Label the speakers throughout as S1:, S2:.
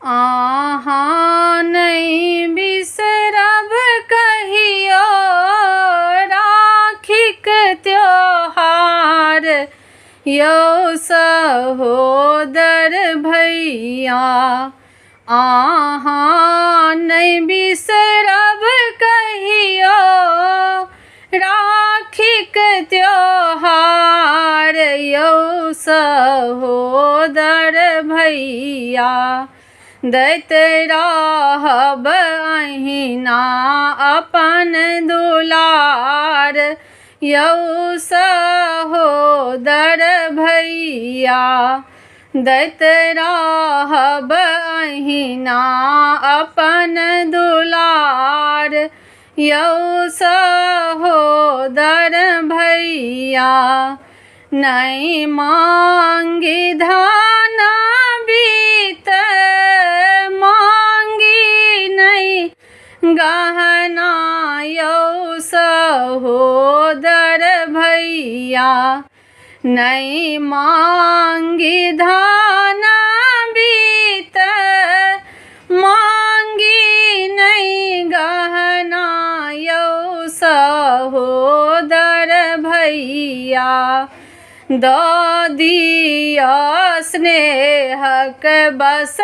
S1: अहाँ नहीं बिसरब कहियो राखीक त्योहार यौ सहोदर भैया। अहाँ नहीं बिसरब कहियो राखीक त्योहार यौ सहोदर भैया। दैत रहब अहिना अपन दुलार यौ सहोदर भैया। दैत रहब अहिना अपन दुलार यौ सहोदर भैया। नहीं मांगी धन बीत मांगी नहीं गहना यौ सहोदर भैया। नहीं मांगी धन बीत मांगी नहीं गहना यौ सहोदर भैया। दऽ दिअ स्नेहक बस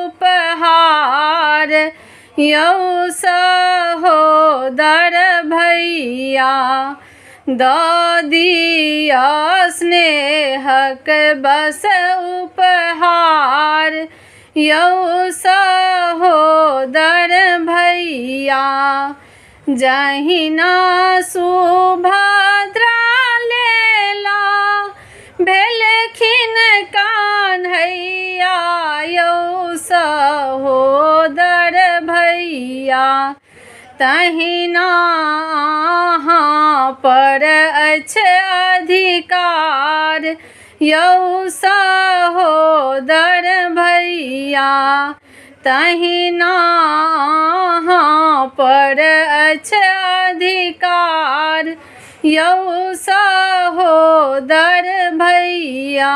S1: उपहार यौ सहोदर भैया। दऽ दिअ स्नेहक बस उपहार यौ सहोदर भैया। जहिना सुभद्रा लेला भेलखिन कान्हैया यौ सहोदर भैया। तहिना अहाँ पर अछि अधिकार यौ सहोदर भैया। तहिना अहाँ पर अछि अधिकार यौ सहोदर भैया।